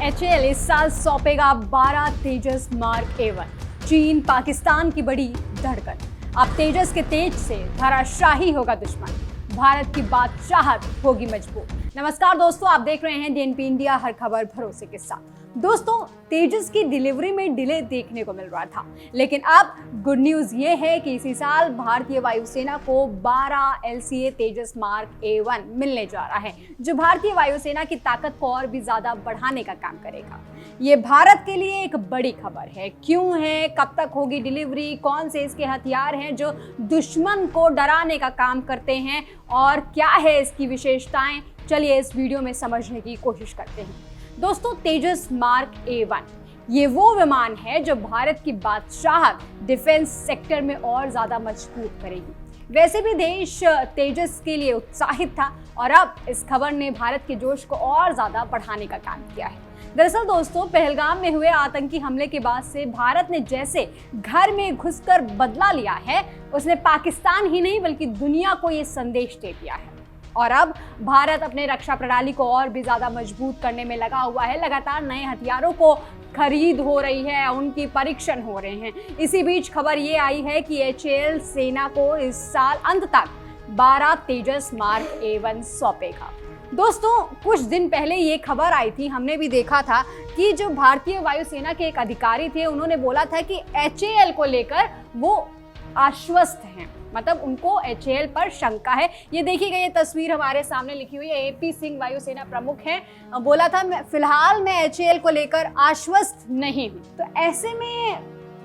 HAL इस साल सौंपेगा 12 तेजस मार्क A1। चीन पाकिस्तान की बड़ी धड़कन। अब तेजस के तेज से धराशाही होगा दुश्मन, भारत की बादशाहत होगी मजबूत। नमस्कार दोस्तों, आप देख रहे हैं DNP इंडिया, हर खबर भरोसे के साथ। दोस्तों, तेजस की डिलीवरी में डिले देखने को मिल रहा था, लेकिन अब गुड न्यूज ये है कि इसी साल भारतीय वायुसेना को 12 LCA तेजस मार्क A1 मिलने जा रहा है, जो भारतीय वायुसेना की ताकत को और भी ज्यादा बढ़ाने का काम करेगा। ये भारत के लिए एक बड़ी खबर है। क्यों है, कब तक होगी डिलीवरी, कौन से इसके हथियार हैं जो दुश्मन को डराने का काम करते हैं और क्या है इसकी विशेषताएं, चलिए इस वीडियो में समझने की कोशिश करते हैं। दोस्तों, तेजस मार्क A1 ये वो विमान है जो भारत की बादशाहत डिफेंस सेक्टर में और ज्यादा मजबूत करेगी। वैसे भी देश तेजस के लिए उत्साहित था और अब इस खबर ने भारत के जोश को और ज्यादा बढ़ाने का काम किया है। दरअसल दोस्तों, पहलगाम में हुए आतंकी हमले के बाद से भारत ने जैसे घर में घुसकर बदला लिया है, उसने पाकिस्तान ही नहीं बल्कि दुनिया को ये संदेश दे दिया है। और अब भारत अपने रक्षा प्रणाली को और भी ज्यादा मजबूत करने में लगा हुआ है। लगातार नए हथियारों को खरीद हो रही है, उनकी परीक्षण हो रहे हैं। इसी बीच खबर ये आई है कि HAL सेना को इस साल अंत तक 12 तेजस मार्क A1 सौंपेगा। दोस्तों, कुछ दिन पहले ये खबर आई थी, हमने भी देखा था कि जो भारतीय वायुसेना के एक अधिकारी थे, उन्होंने बोला था कि HAL को लेकर वो आश्वस्त हैं, मतलब उनको HAL पर शंका है। ये देखिएगा, ये तस्वीर हमारे सामने लिखी हुई है। AP सिंह वायुसेना प्रमुख हैं, बोला था फिलहाल मैं HAL को लेकर आश्वस्त नहीं हूँ। तो ऐसे में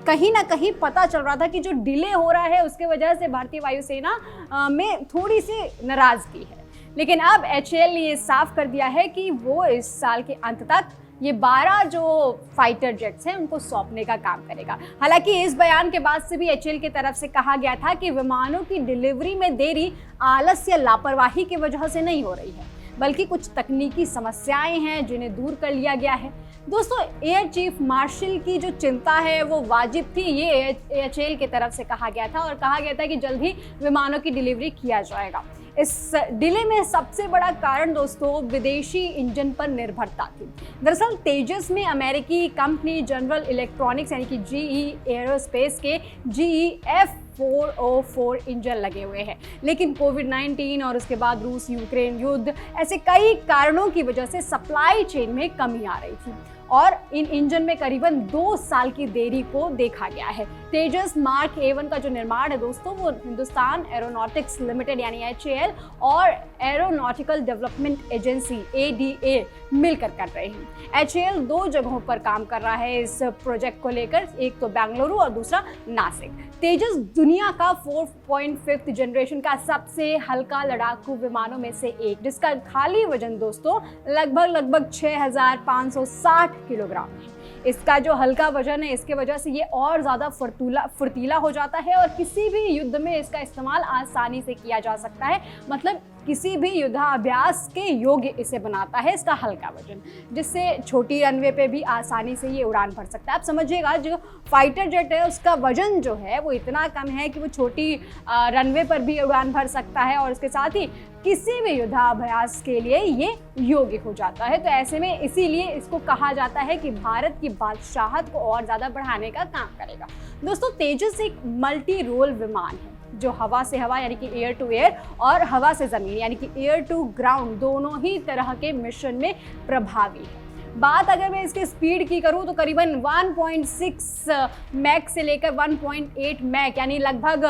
कहीं ना कहीं पता चल रहा था कि जो डिले हो रहा है उसके वजह से भारतीय वायुसेना में थोड़ी सी नाराजगी है। लेकिन अब HAL ने ये साफ कर दिया है कि वो इस साल के अंत तक ये 12 जो फाइटर जेट्स हैं उनको सौंपने का काम करेगा। हालांकि इस बयान के बाद से भी HAL की तरफ से कहा गया था कि विमानों की डिलीवरी में देरी आलस्य या लापरवाही की वजह से नहीं हो रही है, बल्कि कुछ तकनीकी समस्याएं हैं जिन्हें दूर कर लिया गया है। दोस्तों, एयर चीफ मार्शल की जो चिंता है वो वाजिब थी, ये HAL की तरफ से कहा गया था और कहा गया था कि जल्द ही विमानों की डिलीवरी किया जाएगा। इस डिले में सबसे बड़ा कारण दोस्तों विदेशी इंजन पर निर्भरता थी। दरअसल तेजस में अमेरिकी कंपनी जनरल इलेक्ट्रॉनिक्स यानी कि GE एरोस्पेस के GE F404 इंजन लगे हुए हैं, लेकिन कोविड-19 और उसके बाद रूस यूक्रेन युद्ध, ऐसे कई कारणों की वजह से सप्लाई चेन में कमी आ रही थी और इन इंजन में करीबन 2 साल की देरी को देखा गया है। तेजस मार्क A1 का जो निर्माण है दोस्तों, वो हिंदुस्तान एरोनॉटिक्स लिमिटेड यानी HAL और एरोनॉटिकल डेवलपमेंट एजेंसी ADA मिलकर कर रहे हैं। HAL 2 जगहों पर काम कर रहा है इस प्रोजेक्ट को लेकर, एक तो बेंगलुरु और दूसरा नासिक। तेजस दुनिया का 4.5th जनरेशन का सबसे हल्का लड़ाकू विमानों में से एक, जिसका खाली वजन दोस्तों लगभग 6560 किलोग्राम है। इसका जो हल्का वजन है, इसके वजह से ये और ज़्यादा फुर्तीला हो जाता है और किसी भी युद्ध में इसका इस्तेमाल आसानी से किया जा सकता है। मतलब किसी भी युद्धाभ्यास के योग्य इसे बनाता है इसका हल्का वजन, जिससे छोटी रनवे पे भी आसानी से ये उड़ान भर सकता है। आप समझिएगा, जो फाइटर जेट है उसका वजन जो है वो इतना कम है कि वो छोटी रनवे पर भी उड़ान भर सकता है और उसके साथ ही किसी भी युद्धाभ्यास के लिए ये योग्य हो जाता है। तो ऐसे में इसीलिए इसको कहा जाता है कि भारत की बादशाहत को और ज़्यादा बढ़ाने का काम करेगा। दोस्तों, तेजस एक मल्टी रोल विमान है जो हवा से हवा यानी कि एयर टू एयर और हवा से ज़मीन यानी कि एयर टू ग्राउंड दोनों ही तरह के मिशन में प्रभावी है। बात अगर मैं इसके स्पीड की करूं तो करीबन 1.6 मैक से लेकर 1.8 मैक यानी लगभग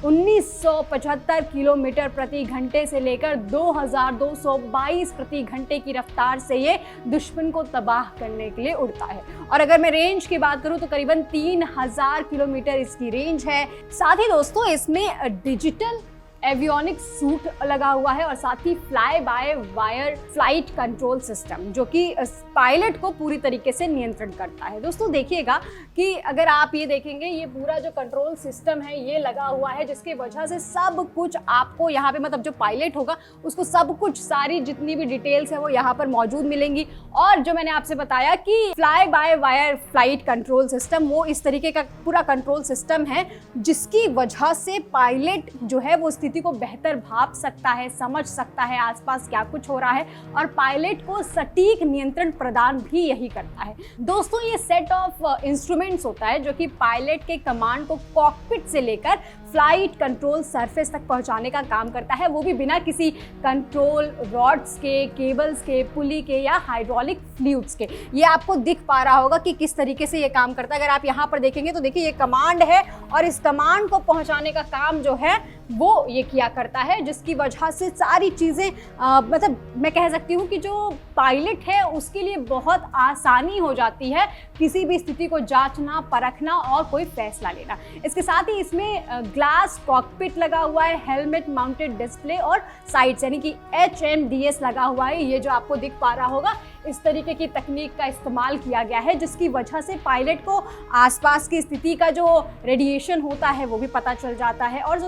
1975 किलोमीटर प्रति घंटे से लेकर 2222 प्रति घंटे की रफ्तार से ये दुश्मन को तबाह करने के लिए उड़ता है। और अगर मैं रेंज की बात करूं तो करीबन 3000 किलोमीटर इसकी रेंज है। साथ ही दोस्तों, इसमें डिजिटल एवियोनिक्स सूट लगा हुआ है और साथ ही fly by wire flight control system, जो कि पायलट को पूरी तरीके से नियंत्रण करता है। दोस्तों, देखिएगा कि अगर आप ये देखेंगे, ये पूरा जो कंट्रोल सिस्टम है ये लगा हुआ है, जिसकी वजह से सब कुछ आपको यहाँ पे, मतलब जो पायलट होगा उसको सब कुछ, सारी जितनी भी डिटेल्स है वो यहाँ पर मौजूद मिलेंगी। और जो मैंने आपसे बताया कि fly by wire flight control system, वो इस तरीके का पूरा कंट्रोल सिस्टम है जिसकी वजह से पायलट जो है वो स्थिति स्थिति को बेहतर भाप सकता है, समझ सकता है आसपास क्या कुछ हो रहा है, और पायलट को सटीक नियंत्रण प्रदान भी यही करता है। दोस्तों, ये सेट ऑफ इंस्ट्रूमेंट्स होता है जो कि पायलट के कमांड को कॉकपिट से लेकर फ्लाइट कंट्रोल सरफेस तक पहुंचाने का काम करता है, वो भी बिना किसी कंट्रोल रॉड्स के, केबल्स के, पुली के या हाइड्रोलिक फ्लूइड्स के। ये आपको दिख पा रहा होगा कि किस तरीके से ये काम करता है। अगर आप यहाँ पर देखेंगे तो देखिए ये कमांड है, और इस कमांड को पहुंचाने का काम जो है वो ये किया करता है, जिसकी वजह से सारी चीज़ें मतलब मैं कह सकती हूँ कि जो पायलट है उसके लिए बहुत आसानी हो जाती है किसी भी स्थिति को जांचना, परखना और कोई फैसला लेना। इसके साथ ही इसमें ग्लास कॉकपिट लगा हुआ है, हेलमेट माउंटेड डिस्प्ले और साइड्स यानी कि HMDS लगा हुआ है। ये जो आपको दिख पा रहा होगा, इस तरीके की तकनीक का इस्तेमाल किया गया है, जिसकी वजह से पायलट को आसपास की स्थिति का जो रेडिएशन होता है वो भी पता चल जाता है, और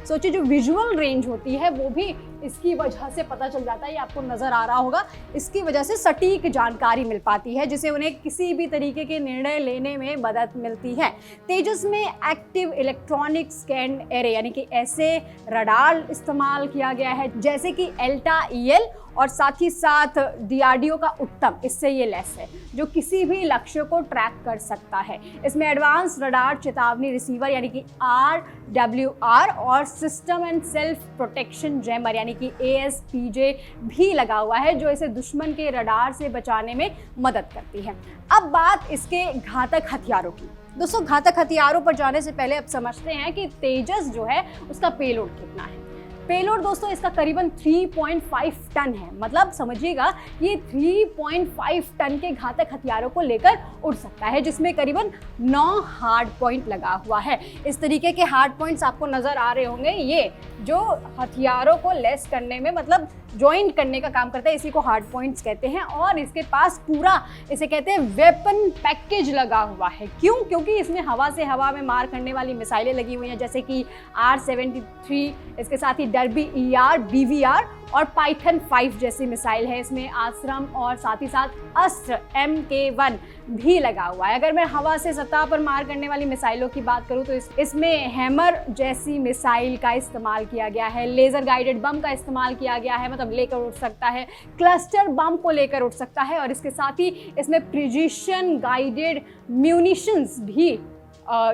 सोचिए जो विजुअल रेंज होती है वो भी इसकी वजह से पता चल जाता है। ये आपको नज़र आ रहा होगा, इसकी वजह से सटीक जानकारी मिल पाती है, जिससे उन्हें किसी भी तरीके के निर्णय लेने में मदद मिलती है। तेजस में एक्टिव इलेक्ट्रॉनिक स्कैन एरे यानी कि ऐसे रडार इस्तेमाल किया गया है जैसे कि एल्टा EL, और साथ ही साथ DRDO का उत्तम इससे ये लेस है, जो किसी भी लक्ष्य को ट्रैक कर सकता है। इसमें एडवांस रडार चेतावनी रिसीवर यानी कि RWR और system and self protection jammer यानी कि ASPJ भी लगा हुआ है, जो इसे दुश्मन के रडार से बचाने में मदद करती है। अब बात इसके घातक हथियारों की। दोस्तों, घातक हथियारों पर जाने से पहले अब समझते हैं कि तेजस जो है उसका पेलोड कितना है। पेलोड दोस्तों इसका करीबन 3.5 टन है। मतलब समझिएगा ये 3.5 टन के घातक हथियारों को लेकर उड़ सकता है, जिसमें करीबन 9 हार्ड पॉइंट लगा हुआ है। इस तरीके के हार्ड पॉइंट्स आपको नजर आ रहे होंगे, ये जो हथियारों को लेस करने में मतलब ज्वाइन करने का काम करता है, इसी को हार्ड पॉइंट्स कहते हैं। और इसके पास पूरा इसे कहते हैं वेपन पैकेज लगा हुआ है। क्यों? क्योंकि इसमें हवा से हवा में मार करने वाली मिसाइलें लगी हुई हैं, जैसे कि R-73, इसके साथ ही डर्बी ER, BVR और पाइथन 5 जैसी मिसाइल है। इसमें आश्रम और साथ ही साथ अस्त्र MK1 भी लगा हुआ है। अगर मैं हवा से सतह पर मार करने वाली मिसाइलों की बात करूं तो इसमें हैमर जैसी मिसाइल का इस्तेमाल किया गया है, लेजर गाइडेड बम का इस्तेमाल किया गया है, मतलब लेकर उड़ सकता है, क्लस्टर बम को लेकर उड़ सकता है, और इसके साथ ही इसमें प्रिसिशन गाइडेड म्यूनिशंस भी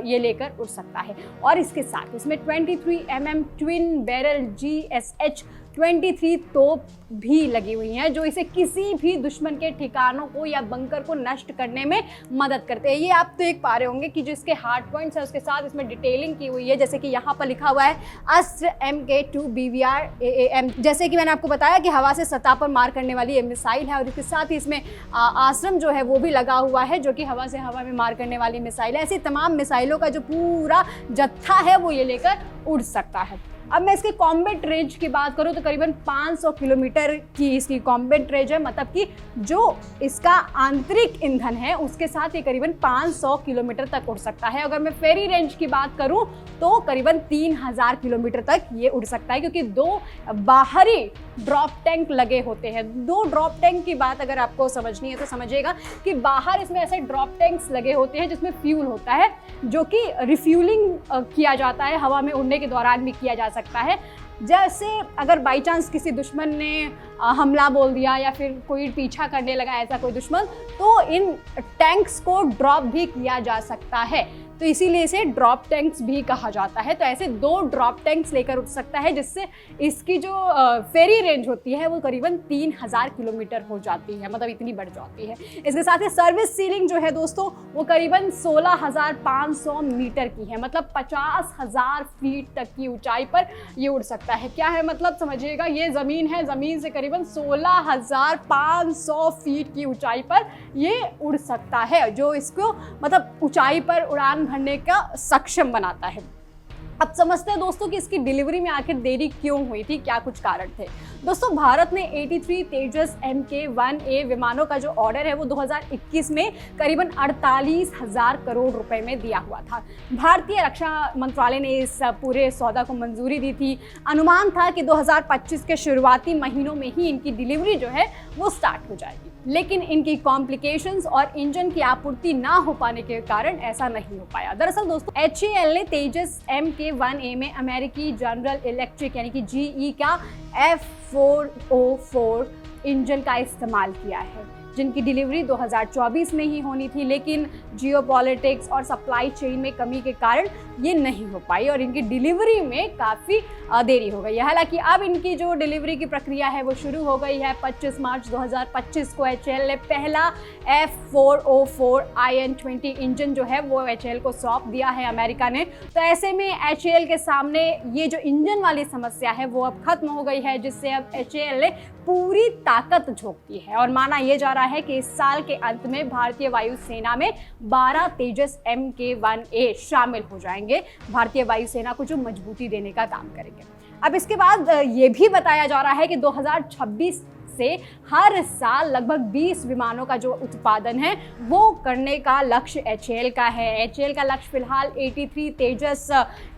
ये लेकर उड़ सकता है। और इसके साथ इसमें 23 mm ट्विन बैरल GSH-23 तोप भी लगी हुई हैं, जो इसे किसी भी दुश्मन के ठिकानों को या बंकर को नष्ट करने में मदद करते हैं। ये आप देख पा रहे होंगे कि जो इसके हार्ड पॉइंट्स है उसके साथ इसमें डिटेलिंग की हुई है, जैसे कि यहाँ पर लिखा हुआ है अस्त्र MK2 BVR AAM। जैसे कि मैंने आपको बताया कि हवा से सतह पर मार करने वाली ये मिसाइल है, और इसके साथ ही इसमें आश्रम जो है वो भी लगा हुआ है, जो कि हवा से हवा में मार करने वाली मिसाइल है। ऐसी तमाम मिसाइलों का जो पूरा जत्था है वो ये लेकर उड़ सकता है। अब मैं इसके कॉम्बैट रेंज की बात करूं तो करीबन 500 किलोमीटर की इसकी कॉम्बैट रेंज है, मतलब कि जो इसका आंतरिक ईंधन है उसके साथ ये करीबन 500 किलोमीटर तक उड़ सकता है। अगर मैं फेरी रेंज की बात करूं तो करीबन 3000 किलोमीटर तक ये उड़ सकता है, क्योंकि 2 बाहरी ड्रॉप टैंक लगे होते हैं। 2 ड्रॉप टैंक की बात अगर आपको समझनी है तो समझिएगा कि बाहर इसमें ऐसे ड्रॉप टैंक्स लगे होते हैं जिसमें फ्यूल होता है, जो कि रिफ्यूलिंग किया जाता है, हवा में उड़ने के दौरान भी किया जा सकता है। जैसे अगर बाई चांस किसी दुश्मन ने हमला बोल दिया या फिर कोई पीछा करने लगा ऐसा कोई दुश्मन, तो इन टैंक्स को ड्रॉप भी किया जा सकता है, तो इसीलिए इसे ड्रॉप टैंक्स भी कहा जाता है। तो ऐसे 2 ड्रॉप टैंक्स लेकर उठ सकता है, जिससे इसकी जो फेरी रेंज होती है वो करीबन 3000 किलोमीटर हो जाती है, मतलब इतनी बढ़ जाती है। इसके साथ ही सर्विस सीलिंग जो है दोस्तों वो करीबन 16500 मीटर की है, मतलब 50,000 फीट तक की ऊंचाई पर ये उड़ सकता है। क्या है मतलब समझिएगा, ये ज़मीन है, ज़मीन से करीबन 16500 फीट की ऊंचाई पर ये उड़ सकता है, जो इसको मतलब ऊंचाई पर उड़ान भरने का सक्षम बनाता है। अब समझते हैं दोस्तों कि इसकी डिलीवरी में आखिर देरी क्यों हुई थी, क्या कुछ कारण थे। दोस्तों, भारत ने 83 तेजस MK1A विमानों का जो ऑर्डर है वो 2021 में करीबन 48,000 करोड़ रुपए में दिया हुआ था। भारतीय रक्षा मंत्रालय ने इस पूरे सौदा को मंजूरी दी थी। अनुमान था कि 2025 के शुरुआती महीनों में ही इनकी डिलीवरी जो है वो स्टार्ट हो जाएगी, लेकिन इनकी कॉम्प्लिकेशंस और इंजन की आपूर्ति ना हो पाने के कारण ऐसा नहीं हो पाया। दरअसल दोस्तों, HAL ने तेजस MK MK-1A में अमेरिकी जनरल इलेक्ट्रिक यानी कि GE का F404 इंजन का इस्तेमाल किया है, जिनकी डिलीवरी 2024 में ही होनी थी, लेकिन जियोपॉलिटिक्स और सप्लाई चेन में कमी के कारण ये नहीं हो पाई और इनकी डिलीवरी में काफ़ी देरी हो गई है। हालांकि अब इनकी जो डिलीवरी की प्रक्रिया है वो शुरू हो गई है। 25 मार्च 2025 को HAL ने पहला F404 IN-20 इंजन जो है वो HAL को सौंप दिया है अमेरिका ने। तो ऐसे में HAL के सामने ये जो इंजन वाली समस्या है वो अब खत्म हो गई है, जिससे अब HAL ने पूरी ताकत झोंक दी है और माना यह जा रहा है कि इस साल के अंत में भारतीय वायुसेना में 12 तेजस MK-1A शामिल हो जाएंगे, भारतीय वायुसेना को जो मजबूती देने का काम करेंगे। अब इसके बाद ये भी बताया जा रहा है कि 2026 से हर साल लगभग 20 विमानों का जो उत्पादन है वो करने का लक्ष्य HAL का है। HAL का लक्ष्य फिलहाल 83 तेजस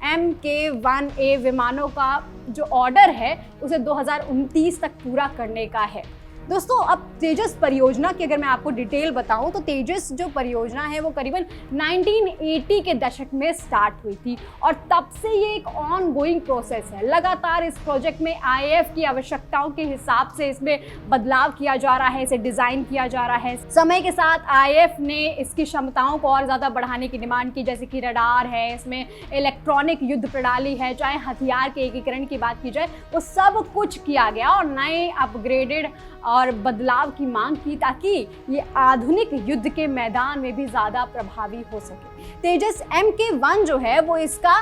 MK-1A विमानों का जो ऑर्डर है उसे 2029 तक पूरा करने का है। दोस्तों, अब तेजस परियोजना की अगर मैं आपको डिटेल बताऊं तो तेजस जो परियोजना है वो करीबन 1980 के दशक में स्टार्ट हुई थी और तब से ये एक ऑन गोइंग प्रोसेस है। लगातार इस प्रोजेक्ट में IAF की आवश्यकताओं के हिसाब से इसमें बदलाव किया जा रहा है, इसे डिज़ाइन किया जा रहा है। समय के साथ IAF ने इसकी क्षमताओं को और ज़्यादा बढ़ाने की डिमांड की, जैसे कि रडार है, इसमें इलेक्ट्रॉनिक युद्ध प्रणाली है, चाहे हथियार के एकीकरण की बात की जाए, वो सब कुछ किया गया और नए अपग्रेडेड और बदलाव की मांग की ताकि ये आधुनिक युद्ध के मैदान में भी ज़्यादा प्रभावी हो सके। तेजस MK-1 जो है वो इसका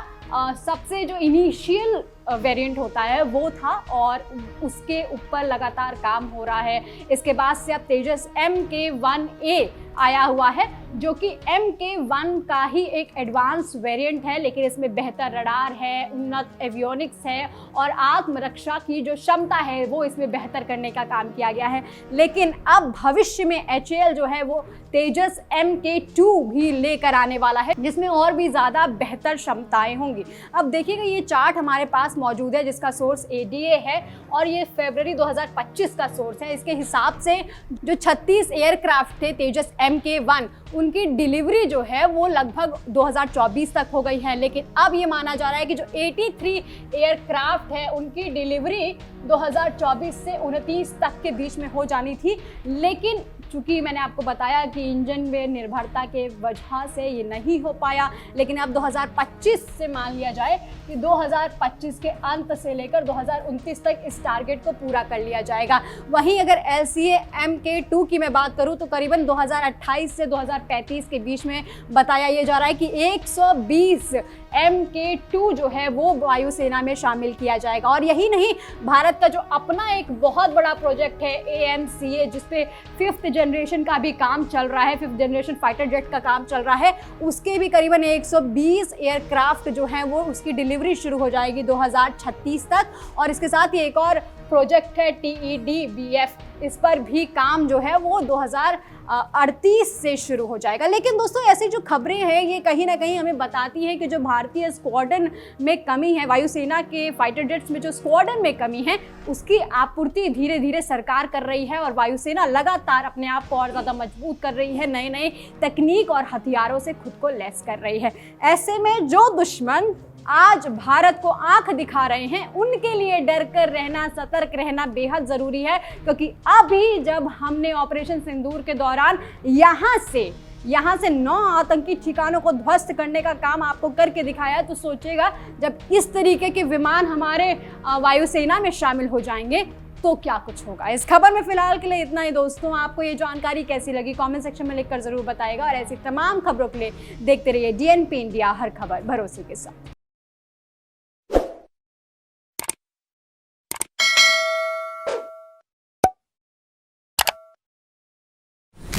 सबसे जो इनिशियल वेरिएंट होता है वो था और उसके ऊपर लगातार काम हो रहा है। इसके बाद से अब तेजस MK-1A आया हुआ है जो कि MK-1 का ही एक एडवांस वेरिएंट है, लेकिन इसमें बेहतर रडार है, उन्नत एवियोनिक्स है और आत्मरक्षा की जो क्षमता है वो इसमें बेहतर करने का काम किया गया है। लेकिन अब भविष्य में HAL जो है वो तेजस MK-2 भी लेकर आने वाला है, जिसमें और भी ज़्यादा बेहतर क्षमताएं होंगी। अब देखिएगा, ये चार्ट हमारे पास मौजूद है जिसका सोर्स ADA है और ये फरवरी 2025 का सोर्स है। इसके हिसाब से जो 36 एयरक्राफ्ट थे तेजस MK-1 उनकी डिलीवरी जो है वो लगभग 2024 तक हो गई है, लेकिन अब ये माना जा रहा है कि जो 83 एयरक्राफ्ट है उनकी डिलीवरी 2024 से 29 तक के बीच में हो जानी थी। लेकिन चूंकि मैंने आपको बताया कि इंजन में निर्भरता के वजह से ये नहीं हो पाया, लेकिन अब 2025 से मान लिया जाए कि 2025 के अंत से लेकर 2029 तक इस टारगेट को पूरा कर लिया जाएगा। वहीं अगर LCA MK-2 की मैं बात करूं तो करीबन 2028 से 2035 के बीच में बताया ये जा रहा है कि 120 MK-2 जो है वो वायुसेना में शामिल किया जाएगा। और यही नहीं, भारत का जो अपना एक बहुत बड़ा प्रोजेक्ट है AMCA, जिसपे 5th जनरेशन का भी काम चल रहा है, 5th जनरेशन फाइटर जेट का काम चल रहा है, उसके भी करीबन 120 एयरक्राफ्ट जो हैं वो उसकी डिलीवरी शुरू हो जाएगी 2036 तक। और इसके साथ ही एक और प्रोजेक्ट है TED-BF, इस पर भी काम जो है वो 2038 से शुरू हो जाएगा। लेकिन दोस्तों, ऐसी जो खबरें हैं ये कहीं ना कहीं हमें बताती हैं कि जो भारतीय स्क्वाड्रन में कमी है, वायुसेना के फाइटर जेट्स में जो स्क्वाड्रन में कमी है, उसकी आपूर्ति धीरे धीरे सरकार कर रही है और वायुसेना लगातार अपने आप को और ज़्यादा मजबूत कर रही है, नए नए तकनीक और हथियारों से खुद को लैस कर रही है। ऐसे में जो दुश्मन आज भारत को आंख दिखा रहे हैं उनके लिए डर कर रहना, सतर्क रहना बेहद ज़रूरी है, क्योंकि अभी जब हमने ऑपरेशन सिंदूर के दौरान यहाँ से 9 आतंकी ठिकानों को ध्वस्त करने का काम आपको करके दिखाया, तो सोचिएगा जब इस तरीके के विमान हमारे वायुसेना में शामिल हो जाएंगे तो क्या कुछ होगा। इस खबर में फिलहाल के लिए इतना ही दोस्तों। आपको ये जानकारी कैसी लगी कमेंट सेक्शन में लिखकर जरूर बताइएगा और ऐसी तमाम खबरों के लिए देखते रहिए DNP इंडिया, हर खबर भरोसे के साथ।